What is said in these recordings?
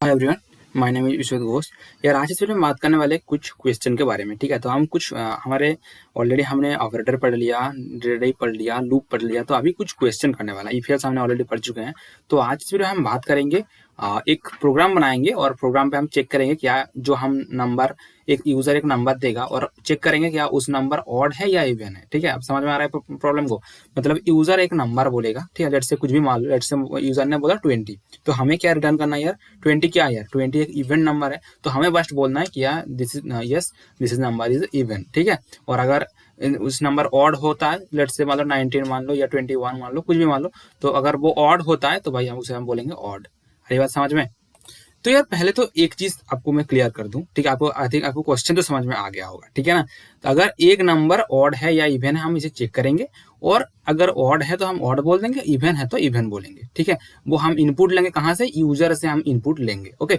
Hi everyone, my name is Vishwajit Ghosh. यार आज इस वीडियो में बात करने वाले कुछ क्वेश्चन के बारे में। ठीक है, तो हम कुछ हमारे ऑलरेडी हमने ऑपरेटर पढ़ लिया, डिराइव पढ़ लिया, लूप पढ़ लिया, तो अभी कुछ क्वेश्चन करने वाला। इफ एल्स हमने ऑलरेडी पढ़ चुके हैं। तो आज इस वीडियो में हम बात करेंगे, एक प्रोग्राम बनाएंगे और प्रोग्राम पे हम चेक करेंगे क्या जो हम नंबर, एक यूजर एक नंबर देगा और चेक करेंगे क्या उस नंबर ऑड है या इवन है। ठीक है, अब समझ में आ रहा है प्रॉब्लम को। मतलब यूजर एक नंबर बोलेगा, ठीक है, लेट्स से कुछ भी मान लो, लेट्स से यूजर ने बोला 20, तो हमें क्या रिटर्न करना है यार, 20 क्या है यार, 20 एक इवन नंबर है, तो हमें बस बोलना है कि यार this is yes this is number is even. ठीक है, और अगर उस नंबर ऑड होता है, लेट्स से मतलब 19 मान लो या 21 मान लो, कुछ भी मान लो, तो अगर वो ऑड होता है तो भाई हम बोलेंगे ऑड। हरी बात समझ में। तो यार पहले तो एक चीज आपको मैं क्लियर कर दूं, ठीक है, आपको आई थिंक आपको क्वेश्चन तो समझ में आ गया होगा, ठीक है ना। तो अगर एक नंबर ऑड है या इवन है हम इसे चेक करेंगे, और अगर ऑड है तो हम ऑड बोल देंगे, इवन है तो इवन बोलेंगे। ठीक है, वो हम इनपुट लेंगे कहाँ से, यूजर से हम इनपुट लेंगे। ओके,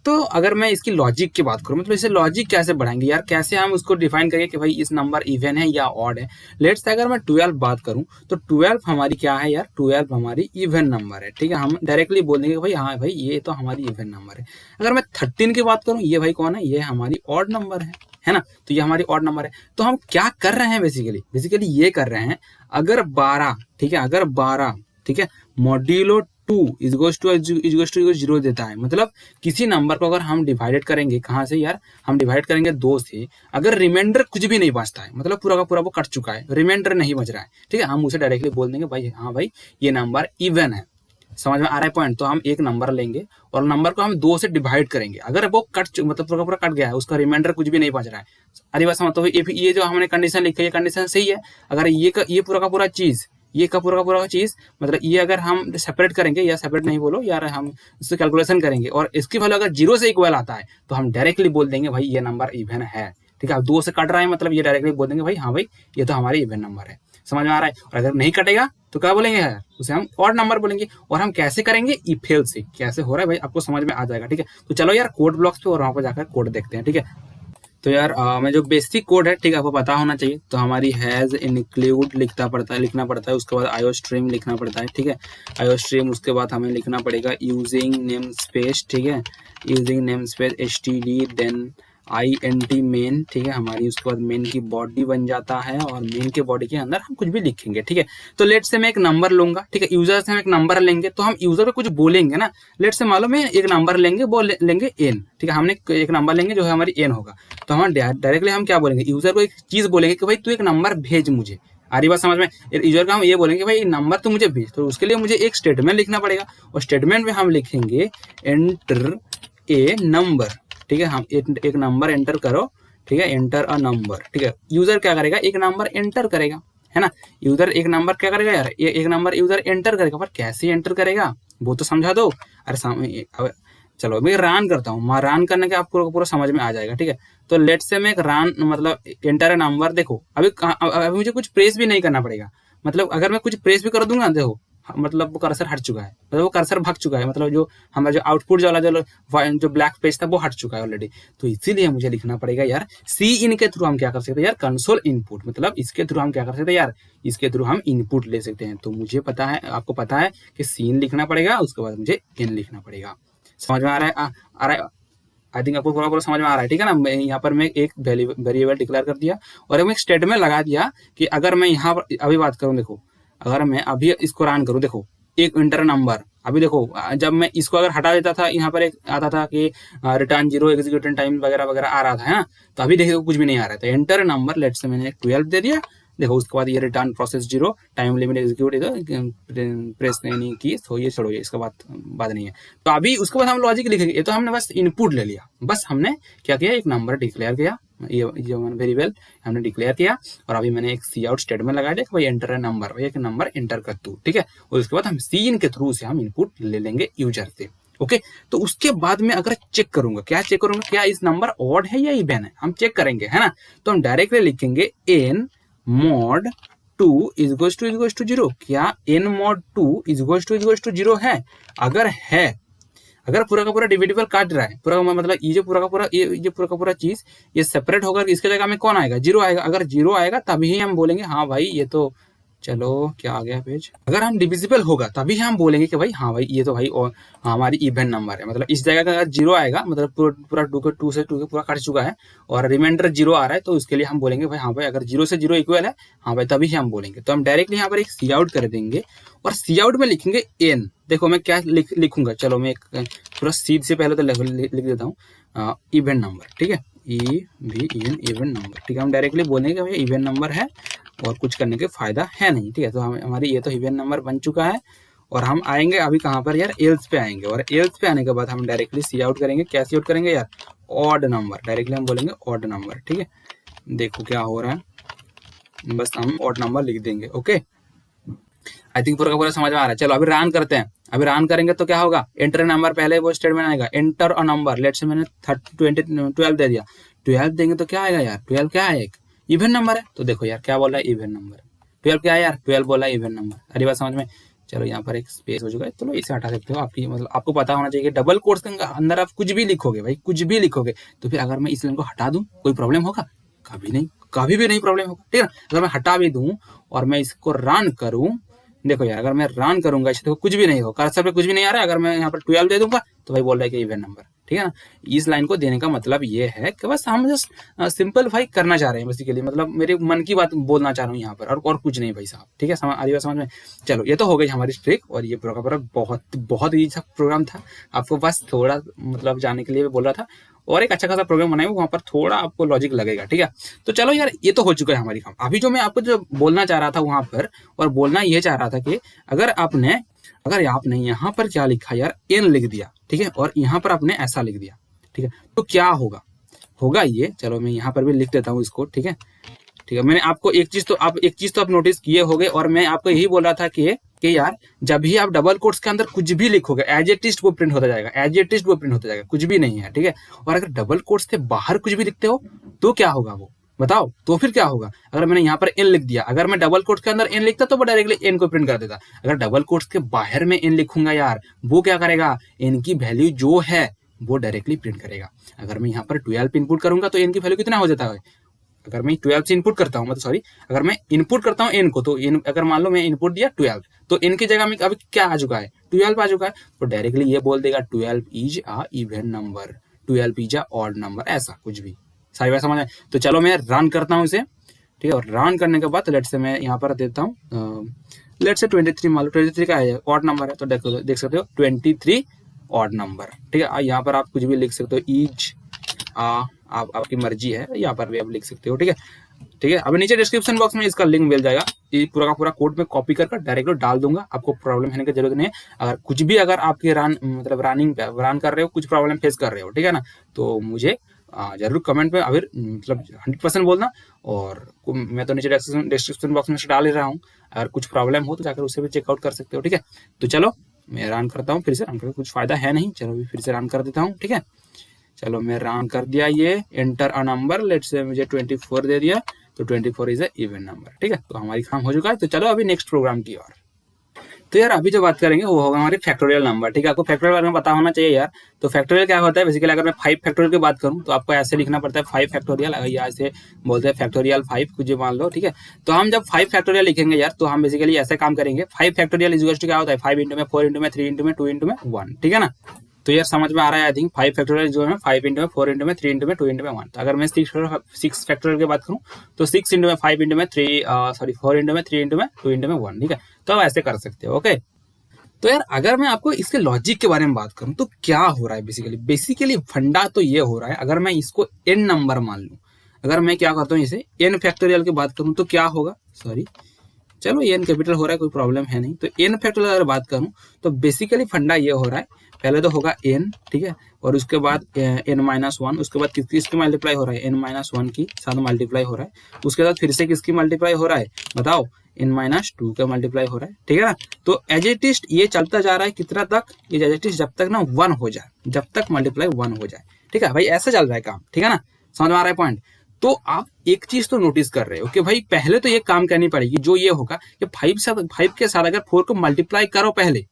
तो अगर मैं इसकी लॉजिक की बात करूं, मतलब इसे लॉजिक कैसे बढ़ाएंगे यार, कैसे हम उसको डिफाइन करेंगे कि भाई इस नंबर इवन है या ऑड है। लेट्स से अगर मैं 12 बात करूं तो 12 हमारी क्या है यार, 12 हमारी इवन नंबर है। ठीक है, हम डायरेक्टली बोल देंगे भाई हाँ भाई ये तो हमारी इवन नंबर है। अगर मैं 13 की बात करूं, ये भाई कौन है, ये हमारी ऑड नंबर है ना, तो ये हमारी ऑड नंबर है। तो हम क्या कर रहे हैं, बेसिकली ये कर रहे हैं, अगर 12, ठीक है, अगर 12, ठीक है, मॉड्यूलो 2 इज टू 0 देता है, मतलब किसी नंबर को अगर हम डिवाइडेड करेंगे, कहाँ से यार, हम डिवाइड करेंगे 2 से, अगर रिमाइंडर कुछ भी नहीं बचता है, मतलब पूरा का पूरा वो कट चुका है, रिमाइंडर नहीं बच रहा है, ठीक है, हम उसे डायरेक्टली बोल देंगे भाई हाँ भाई ये नंबर इवन है। समझ में आ रहा है पॉइंट। तो हम एक नंबर लेंगे और नंबर को हम 2 से डिवाइड करेंगे, अगर वो मतलब पूरा पूरा कट गया है, उसका रिमाइंडर कुछ भी नहीं बच रहा है। अरे बात समझ, तो ये जो हमने कंडीशन लिखी है, ये कंडीशन सही है। अगर ये पूरा का पूरा चीज, ये का पूरा चीज, मतलब ये अगर हम सेपरेट करेंगे, या सेपरेट नहीं बोलो यार, हम इससे कैलकुलेशन करेंगे और इसकी वैल्यू अगर 0 से इक्वल आता है तो हम डायरेक्टली बोल देंगे भाई ये नंबर इवन है। ठीक है, 2 से कट रहा है, मतलब ये डायरेक्टली बोल देंगे भाई हाँ भाई ये तो हमारे इवन नंबर है। समझ में आ रहा है। और अगर नहीं कटेगा तो क्या बोलेंगे यार, उसे हम ऑड नंबर बोलेंगे। और हम कैसे करेंगे, इफ एल्स से कैसे हो रहा है भाई आपको समझ में आ जाएगा। ठीक है, तो चलो यार कोड ब्लॉक्स पे और वहां पर जाकर कोड देखते हैं। ठीक है, तो यार मैं जो बेसिक कोड है, ठीक है, आपको पता होना चाहिए। तो हमारी हैज इंक्लूड लिखना पड़ता है, उसके बाद आईओ स्ट्रीम लिखना पड़ता है। ठीक है, आईओ स्ट्रीम, उसके बाद हमें लिखना पड़ेगा यूजिंग नेम स्पेस, ठीक है, using name space std then INT main. ठीक है, हमारी उसके बाद मेन की बॉडी बन जाता है और मेन के बॉडी के अंदर हम कुछ भी लिखेंगे। ठीक है, तो लेट से मैं एक नंबर लूंगा, ठीक है, यूजर से हम एक नंबर लेंगे, तो हम यूजर को कुछ बोलेंगे ना। लेट से मालूम है एक नंबर लेंगे, वो लेंगे n। ठीक है, हमने एक नंबर लेंगे जो है हमारी n होगा, तो हम डायरेक्टली हम क्या बोलेंगे, यूजर को एक चीज बोलेंगे कि भाई तू एक नंबर भेज मुझे। आ रही बात समझ में। यूजर को हम ये बोलेंगे भाई नंबर तो मुझे भेज, तो उसके लिए मुझे एक स्टेटमेंट लिखना पड़ेगा, और स्टेटमेंट में हम लिखेंगे एंटर ए नंबर। ठीक है, हम एक नंबर एंटर करो, ठीक है, एंटर अ नंबर। ठीक है, यूजर क्या करेगा, एक नंबर एंटर करेगा, है ना। यूजर एक नंबर क्या करेगा यार, एक नंबर यूजर एंटर करेगा, पर कैसे एंटर करेगा वो तो समझा दो। अरे चलो मैं रन करता हूँ, रन करने के आपको पूरा समझ में आ जाएगा। ठीक है, तो लेट से मैं एक रन मतलब एंटर अ नंबर, देखो अभी मुझे कुछ प्रेस भी नहीं करना पड़ेगा। मतलब अगर मैं कुछ प्रेस भी कर दूंगा, देखो मतलब वो कर्सर हट चुका है, मतलब वो कर्सर भाग चुका है, मतलब जो हमारा जो आउटपुट वाला जो ब्लैक पेज था वो हट चुका है ऑलरेडी। तो इसीलिए मुझे लिखना पड़ेगा यार सी इन के थ्रू हम क्या कर सकते हैं यार, कंसोल इनपुट, मतलब इसके थ्रू हम क्या कर सकते हैं यार, इसके थ्रू हम इनपुट ले सकते हैं। तो मुझे पता है, आपको पता है कि सीन लिखना पड़ेगा, उसके बाद मुझे इन लिखना पड़ेगा। समझ में आ रहा है, आ रहा है, आई थिंक आपको पूरा समझ में आ रहा है। ठीक है ना, यहाँ पर मैं एक वेरिएबल डिक्लेयर कर दिया और मैं एक स्टेटमेंट लगा दिया कि अगर मैं यहाँ पर अभी बात करूँ, देखो अगर मैं अभी इसको रन करूं, देखो एक इंटर नंबर, अभी देखो जब मैं इसको अगर हटा देता था, यहाँ पर एक आता था कि रिटर्न 0 एग्जीक्यूशन टाइम वगैरह वगैरह आ रहा था, है ना। तो अभी देखो कुछ भी नहीं आ रहा था, एंटर नंबर, लेट से मैंने 12 दे दिया। देखो उसके बाद ये return process 0 time limit execute press नहीं की, तो ये छोड़ो, ये इसका बात नहीं है। तो अभी उसके बाद हम लॉजिक लिखेंगे, ये तो हमने बस इनपुट ले लिया, बस हमने क्या किया, एक नंबर डिक्लेयर किया, ये वेरिएबल हमने डिक्लेयर किया, और अभी मैंने एक सी आउट स्टेटमेंट लगा दिया कि भाई एंटर है नंबर, एक नंबर एंटर कर तू। ठीक है, और उसके बाद हम सी इन के थ्रू से हम इनपुट ले लेंगे यूजर से। ओके, तो उसके बाद में अगर चेक करूंगा, क्या चेक करूंगा, क्या इस नंबर ऑड है या इवन है, हम चेक करेंगे, है ना। तो हम डायरेक्टली लिखेंगे एन मॉड 2 इज टू 0, क्या एन मॉड 2 इज टू 0 है। अगर है, अगर पूरा का पूरा डिविजिबल काट रहा है, पूरा मतलब ये जो पूरा का पूरा चीज ये सेपरेट होकर इसके जगह में कौन आएगा, 0 आएगा। अगर 0 आएगा तभी हम बोलेंगे हाँ भाई ये तो चलो क्या आ गया पेज। अगर हम डिविजिबल होगा तभी हम बोलेंगे कि भाई हाँ भाई ये तो भाई और हमारी इवन नंबर है। मतलब इस जगह का अगर जीरो आएगा मतलब पूरा टू से टू के पूरा कट चुका है और रिमाइंडर जीरो आ रहा है तो उसके लिए हम बोलेंगे भाई हाँ भाई अगर जीरो से जीरो इक्वल है हाँ भाई तभी हम बोलेंगे। तो हम डायरेक्टली यहाँ पर एक सी आउट कर देंगे और सी आउट में लिखेंगे एन। देखो मैं क्या लिखूंगा, चलो मैं एक पूरा सीध से पहले तो लिख देता हूँ इवन नंबर, ठीक है, इवन नंबर, ठीक है। हम डायरेक्टली बोलेंगे भाई इवन नंबर है और कुछ करने के फायदा है नहीं, ठीक है। तो हमारी ये तो इवन नंबर बन चुका है और हम आएंगे अभी कहाँ पर यार, एल्स पे आएंगे और एल्स पे आने के बाद हम डायरेक्टली सी आउट करेंगे। क्या सी आउट करेंगे यार, ऑड नंबर, डायरेक्टली हम बोलेंगे ऑड नंबर, ठीक है। देखो क्या हो रहा है, बस हम ऑड नंबर लिख देंगे। ओके, आई थिंक पूरा का पूरा समझ में आ रहा है। चलो अभी रन करते हैं। अभी रन करेंगे तो क्या होगा, एंटर नंबर, पहले वो स्टेटमेंट आएगा enter a number. Let's say मैंने 12 दे दिया, 12 देंगे तो क्या आएगा यार, 12 क्या है, एक इवन नंबर है। तो देखो यार क्या बोल रहा है, इवन नंबर। 12 क्या है यार, 12 बोला है इवन नंबर। अरे बात समझ में। चलो यहाँ पर एक स्पेस हो चुका है, चलो इसे हटा सकते हो। आपकी मतलब आपको पता होना चाहिए कि डबल कोट्स के अंदर आप कुछ भी लिखोगे भाई, कुछ भी लिखोगे तो फिर अगर मैं इस लाइन को हटा दूं कोई प्रॉब्लम होगा, कभी नहीं, कभी भी नहीं प्रॉब्लम होगा, ठीक है। अगर मैं हटा भी दूं और मैं इसको रन करूं, देखो यार अगर मैं रन करूंगा इससे तो कुछ भी नहीं होगा, कर्सर पे कुछ भी नहीं आ रहा है। अगर मैं यहाँ पर 12 दे दूंगा तो भाई बोल रहा है कि इवन नंबर, ठीक है ना। इस लाइन को देने का मतलब ये है कि बस हम जस्ट सिंपलीफाई करना चाह रहे हैं बेसिकली, मतलब मेरे मन की बात बोलना चाह रहा हूँ यहाँ पर, और कुछ नहीं भाई साहब, ठीक है। आधी बात समझ में। चलो ये तो हो गई हमारी ट्रिक और ये पूरा का पूरा बहुत बहुत ईजी सा प्रोग्राम था। आपको बस थोड़ा मतलब जाने के लिए बोल रहा था और एक अच्छा खासा प्रोग्राम बनाएंगे, वहां पर थोड़ा आपको लॉजिक लगेगा, ठीक है। तो चलो यार ये तो हो चुका है हमारी काम। अभी जो मैं आपको जो बोलना चाह रहा था वहां पर, और बोलना ये चाह रहा था कि अगर आपने यहाँ पर क्या लिखा यार, एन लिख दिया, ठीक है, और यहाँ पर आपने ऐसा लिख दिया, ठीक है, तो क्या होगा ये। चलो मैं यहाँ पर भी लिख देता हूँ इसको, ठीक है, ठीक है। मैंने आपको एक चीज तो आप नोटिस किए होंगे और मैं आपको यही बोल रहा था कि यार जब भी आप डबल कोट्स के अंदर कुछ भी लिखोगे एज ए टिस्ट वो प्रिंट होता जाएगा, एज ए टिस्ट वो प्रिंट होता जाएगा, कुछ भी नहीं है, ठीक है। और अगर डबल कोट्स के बाहर कुछ भी लिखते हो तो क्या होगा वो बताओ, तो फिर क्या होगा। अगर मैंने यहाँ पर एन लिख दिया, अगर मैं डबल कोट्स के अंदर एन लिखता तो वो डायरेक्टली एन को प्रिंट कर देता। अगर डबल कोट्स के बाहर में एन लिखूंगा यार, वो क्या करेगा, एन की वैल्यू जो है वो डायरेक्टली प्रिंट करेगा। अगर मैं यहाँ पर 12 इनपुट करूंगा तो एन की वैल्यू कितना हो जाता है, अगर मैं 12 से इनपुट करता हूँ, मतलब सॉरी, अगर मैं इनपुट करता हूँ एन को, तो एन अगर मान लो मैं इनपुट दिया 12 तो एन की जगह में अभी क्या आ चुका है, 12 आ चुका है। तो डायरेक्टली ये बोल देगा 12 is a even number, 12 is a odd number, ऐसा कुछ भी। सारी बात समझ आए। तो चलो मैं रन करता हूँ इसे, ठीक है। और रन करने के बाद लेट से मैं यहाँ पर देता हूँ, लेट से 23 मान लो, 23 का है ऑड नंबर है, तो देख सकते हो 23 ऑड नंबर, ठीक है। यहाँ पर आप कुछ भी लिख सकते हो, इज आपकी मर्जी है, यहाँ पर भी आप लिख सकते हो, ठीक है, ठीक है। अभी नीचे डिस्क्रिप्शन बॉक्स में इसका लिंक मिल जाएगा, ये पूरा का पूरा कोड में कॉपी कर डायरेक्ट डाल दूंगा, आपको प्रॉब्लम होने की जरूरत नहीं है। अगर कुछ भी अगर आपके रन कर रहे हो, कुछ प्रॉब्लम फेस कर रहे हो, ठीक है ना, तो मुझे जरूर कमेंट में अभी मतलब 100% बोलना। और मैं तो नीचे डिस्क्रिप्शन बॉक्स में डाल ही रहा हूँ, अगर कुछ प्रॉब्लम हो तो जाकर उसे भी चेकआउट कर सकते हो, ठीक है। तो चलो मैं रन करता हूँ, फिर से रन करके कुछ फायदा है नहीं, चलो फिर से रन कर देता हूँ, ठीक है। चलो मैं रन कर दिया, ये enter a number, let's say मुझे 24 दे दिया, तो 24 इज अ इवन नंबर, ठीक है। तो हमारी काम हो चुका है। तो चलो अभी नेक्स्ट प्रोग्राम की ओर। तो यार अभी जो बात करेंगे वो होगा हमारी फैक्टोरियल नंबर, ठीक है। आपको फैक्टोरियल बारे में पता होना चाहिए यार। तो फैक्टोरियल क्या होता है बेसिकली, अगर मैं 5 फैक्टोरियल की बात करूं तो आपको ऐसे लिखना पड़ता है 5 फैक्टोरियल, अगर यहाँ से बोलते हैं फैक्टोरियल 5 कुछ मान लो, ठीक है। तो हम जब 5 फैक्टोरियल लिखेंगे यार, तो हम बेसिकली ऐसे काम करेंगे, 5 फैक्टोरियल इज इक्वल टू क्या होता है, 5 इंटू में 4 इंटू में 3 इंटू में 2 इंटू में 1, ठीक है ना। तो यार समझ में आ रहा है आई थिंक। 5 फैक्टोरियल जो है 5 इंटू में 4 इंटू में 3 इंटू में 2 इंटू में 1। तो अगर मैं 6 फैक्टोरियल की बात करूं तो 6 इंटू में 5 इंटू में 4 इंटू में 3 इंटू में 2 इंटू में 1, ठीक है। तो आप ऐसे कर सकते हो, ओके। तो यार अगर मैं आपको इसके लॉजिक के बारे में बात करूं तो क्या हो रहा है बेसिकली फंडा तो ये हो रहा है, अगर मैं इसको एन नंबर मान लूं, अगर मैं क्या करता हूं इसे एन फैक्टोरियल की बात करूं तो क्या होगा, सॉरी चलो एन कैपिटल हो रहा है, कोई प्रॉब्लम है नहीं। तो एन फैक्टोरियल अगर बात करूं तो बेसिकली फंडा ये हो रहा है, पहले तो होगा एन, ठीक है, और उसके बाद एन माइनस वन, उसके बाद किसकी मल्टीप्लाई हो रहा है, एन माइनस वन की साथ मल्टीप्लाई हो रहा है, उसके बाद फिर से किसकी मल्टीप्लाई हो रहा है बताओ, एन माइनस टू का मल्टीप्लाई हो रहा है, ठीक है ना। तो एज इट इज ये चलता जा रहा है कितना तक, एज इट इज जब तक ना 1 हो जाए, जब तक मल्टीप्लाई 1 हो जाए, ठीक है भाई, ऐसा चल रहा है काम, ठीक है ना, समझ में आ रहा है पॉइंट। तो आप एक चीज तो नोटिस कर रहे हो कि भाई पहले तो ये काम करनी पड़ेगी, जो ये होगा कि 5 के साथ अगर 4 को मल्टीप्लाई करो, पहले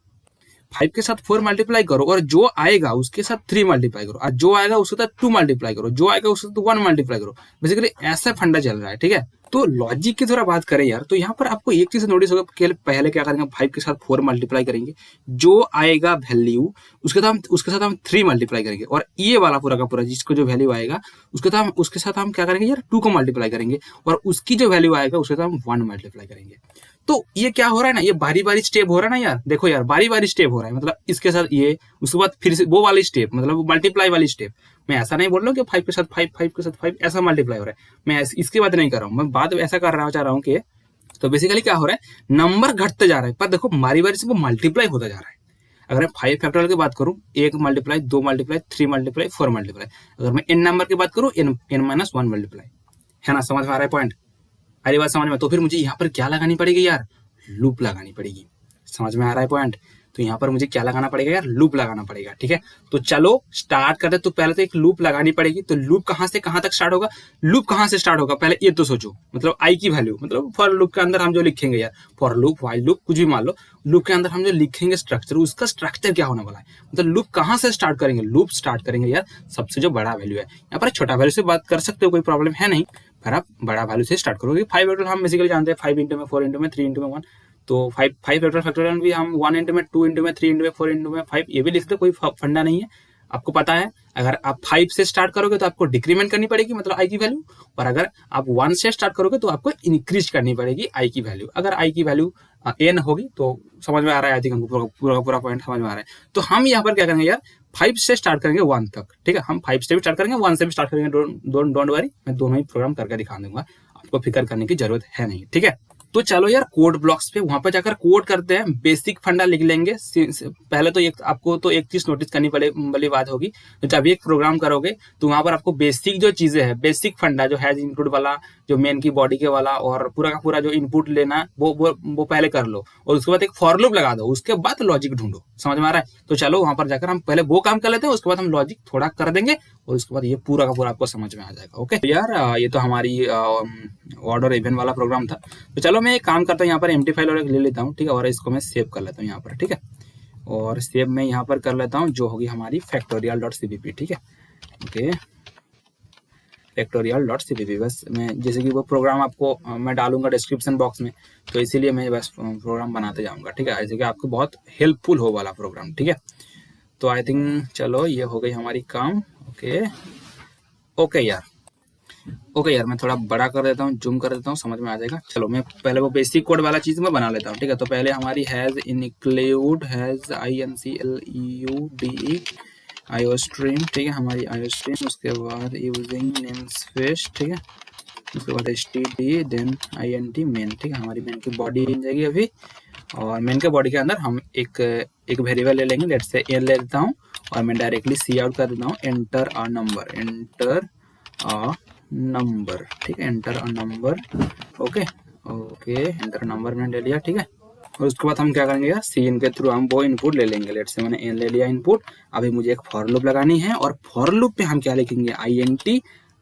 5 के साथ 4 मल्टीप्लाई करो और जो आएगा उसके साथ 3 मल्टीप्लाई करो और जो आएगा उसके साथ 2 मल्टीप्लाई करो, जो आएगा उसके साथ 1 मल्टीप्लाई करो। बेसिकली ऐसा फंडा चल रहा है, ठीक है। तो लॉजिक की थोड़ा बात करें यार, तो यहाँ पर आपको एक चीज नोटिस होगा कि पहले क्या करेंगे, 5 के साथ 4 मल्टीप्लाई करेंगे, जो आएगा वैल्यू उसके साथ हम 3 मल्टीप्लाई करेंगे और ये वाला पूरा का पूरा जिसको जो वैल्यू आएगा उसके साथ हम क्या करेंगे यार 2 को मल्टीप्लाई करेंगे और उसकी जो वैल्यू आएगा उसके साथ हम 1 मल्टीप्लाई करेंगे। तो ये क्या हो रहा है ना, ये बारी बारी स्टेप हो रहा है ना यार, देखो यार बारी बारी स्टेप हो रहा है, मतलब इसके साथ ये, उसके बाद फिर से वो वाली स्टेप, मतलब मल्टीप्लाई वाली स्टेप। मैं ऐसा नहीं बोल रहा हूँ कि 5 के साथ 5, 5 के साथ 5 ऐसा मल्टीप्लाई हो रहा है, मैं इसकी बात नहीं कर रहा हूँ, मैं बात ऐसा कर रहा चाह रहा हूँ कि तो बेसिकली क्या हो रहा है, नंबर घटते जा रहा है पर देखो बारी बारी से वो मल्टीप्लाई होता जा रहा है। अगर मैं 5 फैक्टोरियल की बात करूं, 1 मल्टीप्लाई, 2 मल्टीप्लाई, 3 मल्टीप्लाई, 4 मल्टीप्लाई। अगर मैं n नंबर की बात करूं, n माइनस 1 मल्टीप्लाई, है ना, समझ में आ रहा है पॉइंट, अरे बात समझ में। तो फिर मुझे यहाँ पर क्या लगानी पड़ेगी यार, लूप लगानी पड़ेगी, समझ में आ रहा है पॉइंट। तो यहाँ पर मुझे क्या लगाना पड़ेगा यार, लूप लगाना पड़ेगा, ठीक है। तो चलो स्टार्ट करते, तो पहले तो एक लूप लगानी पड़ेगी। तो लूप कहाँ से कहाँ तक स्टार्ट होगा, लूप कहाँ से स्टार्ट होगा पहले ये तो सोचो, मतलब आई की वैल्यू, मतलब फॉर लूप के अंदर हम जो लिखेंगे यार, फॉर लूप, व्हाइल लूप, कुछ भी मान लो, लूप के अंदर हम जो लिखेंगे स्ट्रक्चर, उसका स्ट्रक्चर क्या होने वाला है, मतलब लूप कहाँ से स्टार्ट करेंगे, लूप स्टार्ट करेंगे यार सबसे जो बड़ा वैल्यू है। यहाँ पर छोटा वैल्यू से बात कर सकते हो, कोई प्रॉब्लम है नहीं, पर आप बड़ा वैल्यू से स्टार्ट करोगे। 5 वेक्टर हम बेसिकली जानते हैं, 5 इंटू में, 4 इंटू में, 3 इंटू में 1, तो 5 वेक्टर फैक्टोरियल भी हम 1 इंटू में, 2 इंटू में, 3 इंटू में, 4 इंटू में 5 ये भी लिख सकते, कोई फंडा नहीं है, आपको पता है। अगर आप 5 से स्टार्ट करोगे तो आपको डिक्रीमेंट करनी पड़ेगी, मतलब आई की वैल्यू, और अगर आप 1 से स्टार्ट करोगे तो आपको इंक्रीज करनी पड़ेगी आई की वैल्यू। अगर आई की वैल्यू n होगी तो समझ में आ रहा है, आई थिंक हमको पूरा पॉइंट समझ में आ रहा है। तो हम यहाँ पर क्या करेंगे यार, 5 से स्टार्ट करेंगे 1 तक, ठीक है। हम 5 से भी स्टार्ट करेंगे, 1 से भी स्टार्ट करेंगे, डोंट वरी, मैं दोनों ही प्रोग्राम करके दिखा दूंगा, आपको फिक्र करने की जरूरत है नहीं, ठीक है। तो चलो यार कोड ब्लॉक्स पे वहां पर जाकर कोड करते हैं, बेसिक फंडा लिख लेंगे। पहले तो आपको तो एक चीज नोटिस करनी वाली बात होगी, जब एक प्रोग्राम करोगे तो वहां पर आपको बेसिक जो चीजें है, बेसिक फंडा जो हैज इंक्लूड वाला, जो मेन की बॉडी के वाला, और पूरा का पूरा जो इनपुट लेना वो पहले कर लो, और उसके बाद एक फॉर लूप लगा दो, उसके बाद लॉजिक ढूंढो, समझ में आ रहा है। तो चलो वहां पर जाकर हम पहले वो काम कर लेते हैं, उसके बाद हम लॉजिक थोड़ा कर देंगे और उसके बाद ये पूरा का पूरा आपको समझ में आ जाएगा। ओके तो यार ये तो हमारी ऑर्डर इवेंट वाला प्रोग्राम था। तो चलो मैं एक काम करता हूँ, यहाँ पर एम्प्टी फाइल और ले लेता हूँ, ठीक है, और इसको मैं सेव कर लेता हूँ यहाँ पर, ठीक है। और सेव मैं यहाँ पर कर लेता हूँ, जो होगी हमारी factorial.cpp, ठीक है। ओके factorial.cpp, बस मैं जैसे कि वो प्रोग्राम आपको मैं डालूंगा डिस्क्रिप्शन बॉक्स में, तो इसीलिए मैं बस प्रोग्राम बनाते जाऊंगा, ठीक है, ऐसे कि आपको बहुत हेल्पफुल हो वाला प्रोग्राम, ठीक है। तो आई थिंक चलो ये हो गई हमारी काम। ओके यार मैं थोड़ा बड़ा कर देता हूँ, जूम कर देता हूँ, समझ में आ जाएगा। चलो मैं पहले वो बेसिक कोड वाला चीज मैं बना लेता हूँ, ठीक है। तो पहले हमारी has include, has INCLUDE IOStream, ठीक है, हमारी IOStream, उसके बाद यूजिंग नेमस्पेस, ठीक है, उसके बाद std देन int मेन, ठीक है, हमारी मेन की बॉडी बन जाएगी अभी। और मेन के बॉडी के अंदर हम एक वेरिएबल ले लेंगे, लेट्स से n ले लेता हूँ, और मैं डायरेक्टली सी आउट कर देता हूँ, एंटर अ नंबर, ठीक है, enter a number. Okay enter number मैंने ले लिया, ठीक है। और उसके बाद हम क्या करेंगे यार, सी के थ्रू हम वो इनपुट ले लेंगे, लेट्स से मैंने n ले लिया इनपुट। अभी मुझे एक फॉर लूप लगानी है, और फॉर लूप पे हम क्या लिखेंगे, int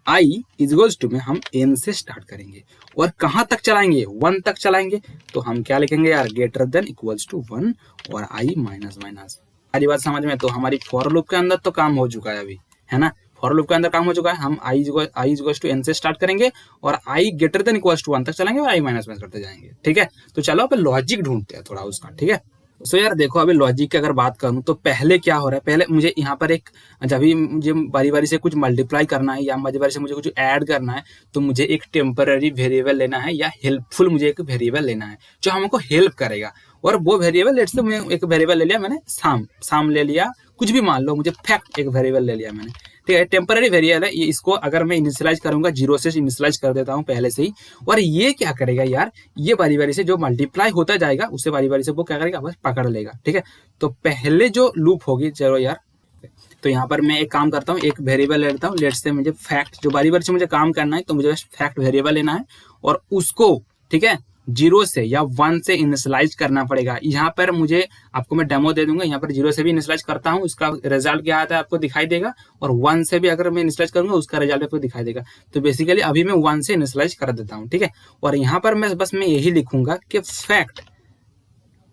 i इक्वल्स टू में हम n से स्टार्ट करेंगे और कहाँ तक चलाएंगे, 1 तक चलाएंगे। तो हम क्या लिखेंगे यार, ग्रेटर देन इक्वल्स टू 1 और i माइनस माइनस। सारी बात समझ में। तो हमारी फॉर लूप के अंदर तो काम हो चुका है अभी, है ना, फॉर लूप के अंदर काम हो चुका है। हम i इक्वल्स टू n से स्टार्ट करेंगे और i greater than equals to 1 तक चलाएंगे और i माइनस माइनस करते जाएंगे, ठीक है। तो चलो अब लॉजिक ढूंढते हैं थोड़ा उसका, ठीक है। सो यार देखो, अभी लॉजिक की अगर बात करूं तो पहले क्या हो रहा है, पहले मुझे यहाँ पर एक, जब भी मुझे बारी बारी से कुछ मल्टीप्लाई करना है या बारी बारी से मुझे कुछ ऐड करना है, तो मुझे एक टेम्पररी वेरिएबल लेना है या हेल्पफुल मुझे एक वेरिएबल लेना है जो हमको हेल्प करेगा। और वो वेरिएबल, लेट्स से मैं एक वेरिएबल ले लिया मैंने, साम ले लिया, कुछ भी मान लो, मुझे फैक्ट एक वेरिएबल ले लिया मैंने, ठीक है, टेम्पररी वेरिएबल है ये। इसको अगर मैं इनिशियलाइज करूंगा, 0 से इनिशियलाइज कर देता हूं पहले से ही, और ये क्या करेगा यार, ये बारी बारी से जो मल्टीप्लाई होता जाएगा उससे बारी बारी से वो क्या करेगा, बस पकड़ लेगा, ठीक है। तो पहले जो लूप होगी, चलो यार, तो यहाँ पर मैं एक काम करता हूँ, एक वेरिएबल ले लेता हूँ, लेट्स से मुझे फैक्ट, जो बारी बारी से मुझे काम करना है, तो मुझे बस फैक्ट वेरिएबल लेना है और उसको, ठीक है, 0 से या 1 से इनिशियलाइज करना पड़ेगा। यहाँ पर मुझे, आपको मैं डेमो दे दूंगा, यहाँ पर 0 से भी इनिशियलाइज करता हूँ, उसका रिजल्ट क्या आता है आपको दिखाई देगा, और 1 से भी अगर मैं इनिशियलाइज करूंगा उसका रिजल्ट आपको दिखाई देगा। तो बेसिकली अभी मैं 1 से इनिशियलाइज कर देता हूँ, ठीक है। और यहाँ पर मैं बस यही लिखूंगा कि fact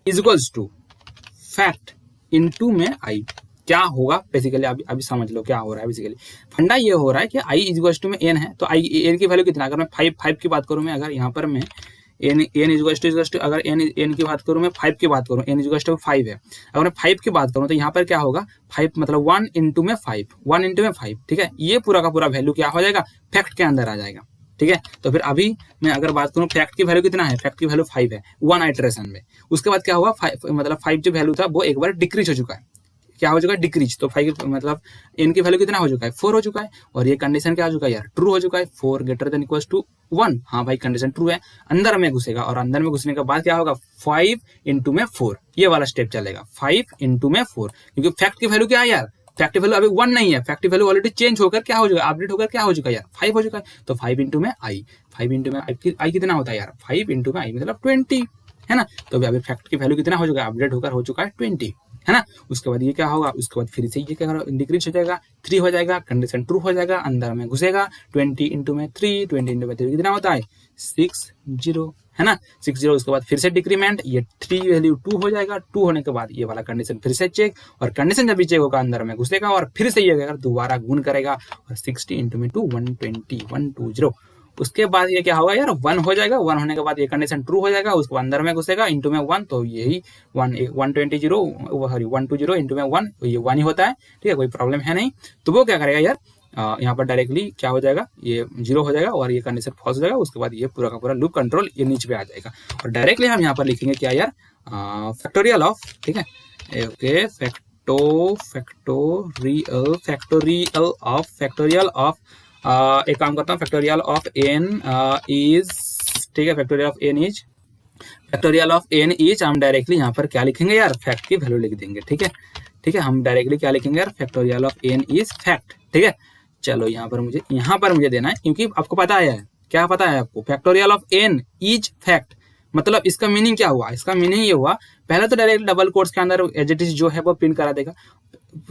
is equals to fact into में आई क्या होगा बेसिकली, अभी समझ लो क्या हो रहा है। बेसिकली फंडा ये हो रहा है कि आई इज इक्वल टू में एन है, तो आई एन की वैल्यू कितना, अगर मैं फाइव की बात करूँ मैं, अगर यहाँ पर मैं एन इज इक्वल टू अगर एन की बात करूँ मैं, 5 की बात करूँ, एन इज इक्वल टू 5 है, अगर मैं 5 की बात करूँ तो यहाँ पर क्या होगा 5 मतलब 1 इंटू में 5, 1 इंटू में 5, ठीक है। ये पूरा का पूरा वैल्यू क्या हो जाएगा, फैक्ट के अंदर आ जाएगा, ठीक है। तो फिर अभी मैं अगर बात करूँ फैक्ट की वैल्यू कितना है, फैक्ट की वैल्यू 5 है 1 आइटरेशन में, उसके बाद क्या हुआ मतलब 5 जो वैल्यू था वो एक बार डिक्रीज हो चुका है, क्या हो चुका है डिक्रीज, तो 5 मतलब एन की वैल्यू कितना हो चुका है 4 हो चुका है, और ये कंडीशन क्या हो चुका है यार ट्रू हो चुका है, 4 ग्रेटर देन इक्वल्स टू 1, हाँ भाई कंडीशन ट्रू है, अंदर में घुसेगा, और अंदर में घुसने के बाद क्या होगा 5 इंटू में 4, ये वाला स्टेप चलेगा 5 इंटू में 4, क्योंकि फैक्ट की वैल्यू क्या है यार, फैक्ट वैल्यू अभी 1 नहीं है, फैक्ट वैल्यू ऑलरेडी चेंज होकर क्या हो चुका है, अपडेट होकर क्या हो चुका है यार 5 हो चुका है, तो 5 इंटू में आई, 5 इंटू में आई कितना होता है यार 5 इंटू में आई मतलब 20 है ना। तो अभी फैक्ट की वैल्यू कितना हो चुका है, अपडेट होकर हो चुका है 20 है ना। उसके बाद ये क्या होगा, उसके बाद फिर से ये क्या डिक्रीज हो जाएगा 3 हो जाएगा, कंडीशन ट्रू हो जाएगा, अंदर में घुसेगा 20 इंटू में 3, 20 इंटू में 3 कितना होता है 60 है ना, 60। उसके बाद फिर से डिक्रीमेंट, ये 3 वैल्यू 2 हो जाएगा, 2 होने के बाद ये वाला कंडीशन फिर से चेक, और कंडीशन जब भी चेक होगा अंदर में घुसेगा और फिर से ये दोबारा गुण करेगा, और 60 इंटू में 2 120 120। उसके बाद ये क्या होगा यार 1 हो जाएगा, 1 होने के बाद ये कंडीशन ट्रू हो जाएगा, उसको अंदर में घुसेगा इंटू में 1, तो यही 120 सॉरी 120 इंटू में 1, तो ये 1 ही होता है, ठीक है कोई प्रॉब्लम है नहीं। तो वो क्या करेगा यार यहाँ पर डायरेक्टली क्या हो जाएगा ये 0 हो जाएगा, और ये कंडीशन फॉल्स हो जाएगा, उसके बाद ये पूरा का पूरा लूप कंट्रोल ये नीचे पे आ जाएगा, और डायरेक्टली हम यहाँ पर लिखेंगे क्या यार फैक्टोरियल ऑफ, ठीक है ओके फैक्टोरियल ऑफ एक काम करता हूँ फैक्टोरियल ऑफ एन इज, ठीक है फैक्टोरियल ऑफ एन इज हम डायरेक्टली यहाँ पर क्या लिखेंगे यार फैक्ट की वैल्यू लिख देंगे, ठीक है हम डायरेक्टली क्या लिखेंगे यार factorial of n is fact, ठीक है। चलो यहाँ पर मुझे देना है, क्योंकि आपको पता है क्या पता है आपको, factorial of n is fact मतलब इसका मीनिंग क्या हुआ, इसका मीनिंग ये हुआ पहले तो डायरेक्ट डबल कोट्स के अंदर एडजेक्टिव जो है वो प्रिंट करा देगा,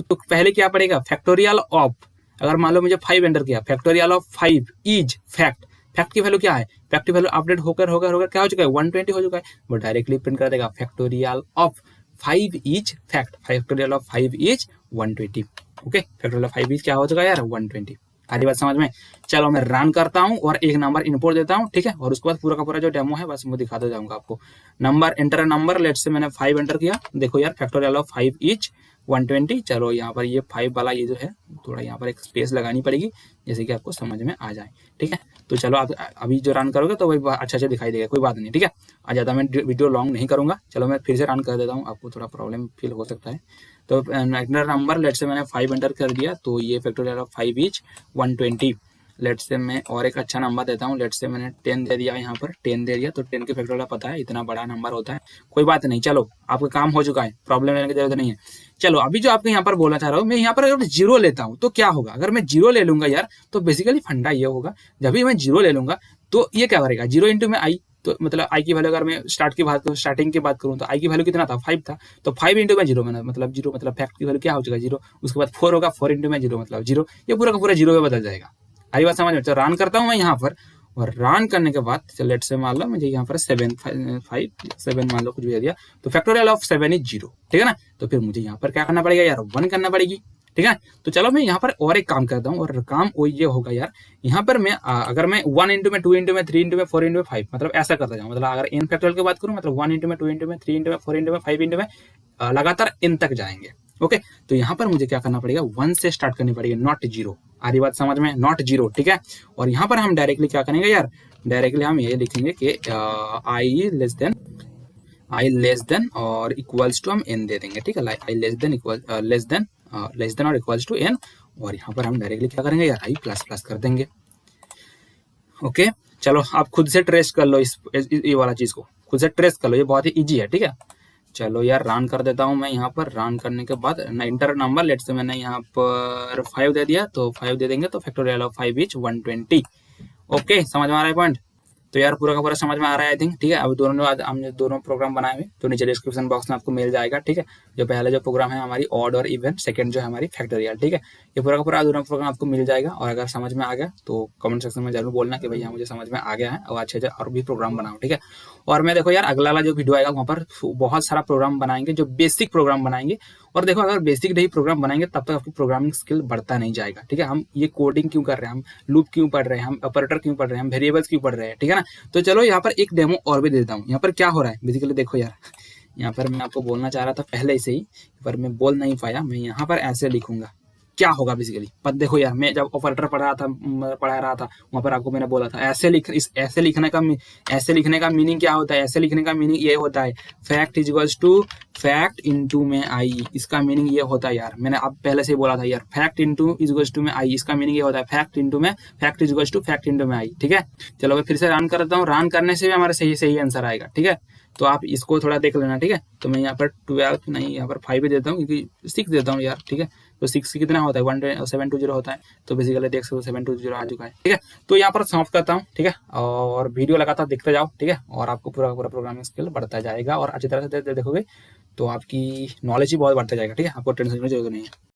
तो पहले क्या पड़ेगा फैक्टोरियल ऑफ, अगर मान लो मुझे 5 एंटर किया, factorial of 5 is fact, fact की वैल्यू क्या है, फैक्ट की वैल्यू अपडेट होकर क्या हो चुका है 120 हो चुका है, वो डायरेक्टली प्रिंट कर देगा factorial of 5 is fact, factorial of 5 is 120, okay factorial of 5 is क्या हो चुका है यार 120। आधी बात समझ में। चलो मैं रन करता हूँ और एक नंबर इनपुट देता हूँ, ठीक है, और उसके बाद पूरा का पूरा जो डेमो है बस मैं दिखाता जाऊंगा आपको। नंबर एंटर नंबर, लेट से मैंने 5 एंटर किया, देखो यार फैक्टोरियल ऑफ 5 इज 120। चलो यहाँ पर ये 5 वाला ये जो है थोड़ा यहाँ पर एक स्पेस लगानी पड़ेगी जैसे कि आपको समझ में आ जाए, ठीक है। तो चलो आप अभी जो रन करोगे तो वही अच्छा दिखाई देगा, कोई बात नहीं, ठीक है। आज ज़्यादा मैं वीडियो लॉन्ग नहीं करूँगा, चलो मैं फिर से रन कर देता हूँ, आपको थोड़ा प्रॉब्लम फील हो सकता है। तो एंटर नंबर लेट से मैंने 5 एंटर कर दिया, तो ये फैक्टोरियल ऑफ 5 इज 120। लेट से मैं और एक अच्छा नंबर देता हूँ, लेट से मैंने 10 दे दिया, यहाँ पर 10 दे दिया, तो 10 के फैक्टोरियल पता है इतना बड़ा नंबर होता है, कोई बात नहीं। चलो आपका काम हो चुका है, प्रॉब्लम लेने की जरूरत नहीं है। चलो अभी जो आपको यहाँ पर बोलना चाह रहा हूँ, मैं यहाँ पर अगर 0 लेता हूँ तो क्या होगा, अगर मैं 0 ले लूंगा यार तो बेसिकली फंडा ये होगा, जब भी मैं 0 ले लूंगा तो ये क्या करेगा 0 इंटू में आई, तो मतलब आई की वैल्यू अगर मैं स्टार्टिंग की बात करूँ तो आई की वैल्यू कितना था 5 था, तो 5 इंटू में 0 मतलब 0 मतलब फैक्ट की वैल्यू क्या हो चुका है 0, उसके बाद 4 होगा, 4 इंटू में 0 मतलब 0, ये पूरा का पूरा 0 में बदल जाएगा। आई बात समझ में। तो रन करता हूँ मैं यहाँ पर, और रन करने के बाद लेट से मान लो मुझे यहाँ पर 7 मान लो कुछ भी दे दिया, तो फैक्टोरियल ऑफ 7 इज 0, ठीक है ना। तो फिर मुझे यहाँ पर क्या करना पड़ेगा यार 1 करना पड़ेगी, ठीक है। तो चलो मैं यहाँ पर और एक काम करता हूँ, और काम वो ये होगा यार, यहाँ पर मैं अगर मैं 1 इंटू में 2 इंटू में 3 इंटू में 4 इंटू में 5 मतलब ऐसा करता जाऊँ, मतलब अगर एन फैक्टोरियल की बात करूँ मतलब 1 इंटू में 2 इंटू में 3 इंटू में 4 इंटू में 5 इंटू में लगातार एन तक जाएंगे, ओके। तो यहाँ पर मुझे क्या करना पड़ेगा 1 से स्टार्ट करनी पड़ेगी, नॉट 0। आधी बात समझ में, नॉट 0, ठीक है। और यहाँ पर हम डायरेक्टली क्या करेंगे यार, डायरेक्टली हम ये लिखेंगे कि आई लेस देन और इक्वल्स टू हम एन दे देंगे, ठीक है। आई लेस देन और इक्वल्स टू एन, और यहाँ पर हम डायरेक्टली क्या करेंगे यार आई प्लस प्लस कर देंगे, ओके। चलो आप खुद से ट्रेस कर लो ये वाला चीज को खुद से ट्रेस कर लो, ये बहुत ही इजी है, ठीक है। चलो यार रन कर देता हूँ मैं यहाँ पर, रन करने के बाद इंटर नंबर लेट से मैंने यहाँ पर 5 दे दिया, तो 5 दे देंगे, तो फैक्टोरियल ऑफ 5 इज 120, ओके। समझ में आ रहा है पॉइंट, तो यार पूरा का पूरा समझ में आ रहा है आई थिंक, ठीक है। अब हमने दोनों प्रोग्राम बनाए हुए, तो नीचे डिस्क्रिप्शन बॉक्स में आपको मिल जाएगा, ठीक है। जो पहले जो प्रोग्राम है हमारी ऑड और इवन, सेकंड जो है हमारी फैक्टोरियल, ठीक है। ये पूरा का पूरा दोनों प्रोग्राम आपको मिल जाएगा, और अगर समझ में आ गया तो कमेंट सेक्शन में जरूर बोलना कि भैया मुझे समझ में आ गया है, और अच्छे और भी प्रोग्राम बनाओ, ठीक है। और मैं देखो यार अगला वाला जो वीडियो आएगा वहाँ पर बहुत सारा प्रोग्राम बनाएंगे, जो बेसिक प्रोग्राम बनाएंगे, और देखो अगर बेसिक नहीं प्रोग्राम बनाएंगे तब तक आपकी प्रोग्रामिंग स्किल बढ़ता नहीं जाएगा, ठीक है। हम ये कोडिंग क्यों कर रहे हैं, हम लूप क्यों पढ़ रहे हैं, हम ऑपरेटर क्यों पढ़ रहे हैं, हम वेरिएबल्स क्यों पढ़ रहे हैं, ठीक है ना। तो चलो यहाँ पर एक डेमो और भी दे देता हूँ। यहाँ पर क्या हो रहा है बेसिकली, देखो यार, यहाँ पर मैं आपको बोलना चाह रहा था पहले से ही, पर मैं बोल नहीं पाया। मैं यहाँ पर ऐसे लिखूंगा, क्या होगा बेसिकली। पर देखो यार, मैं जब ऑपरेटर पढ़ा रहा था वहां पर आपको मैंने बोला था ऐसे लिखने का मीनिंग क्या होता है। ऐसे लिखने का मीनिंग ये होता है, fact is equals to fact into में आई, इसका मीनिंग ये होता है यार। मैंने अब पहले से ही बोला था यार, fact into is equals to में आई, इसका मीनिंग ये होता है fact is equals to fact into में आई, ठीक है। चलो मैं फिर से रन करता हूँ, रन करने से भी हमारा सही सही आंसर आएगा, ठीक है। तो आप इसको थोड़ा देख लेना, ठीक है। तो मैं यहाँ पर 12 नहीं, यहाँ पर 5 ही देता हूँ, क्योंकि 6 देता हूँ यार, ठीक है। तो 6 कितना होता है, 720 होता है। तो बेसिकली देख सकते हो 720 आ चुका है, ठीक है। तो यहाँ पर समाप्त करता हूँ, ठीक है। और वीडियो लगातार देखते जाओ, ठीक है, और आपको पूरा पूरा प्रोग्रामिंग स्किल बढ़ता जाएगा। और अच्छी तरह से देखोगे तो आपकी नॉलेज ही बहुत बढ़ता जाएगा, ठीक है। आपको टेंशन की जरूरत नहीं है।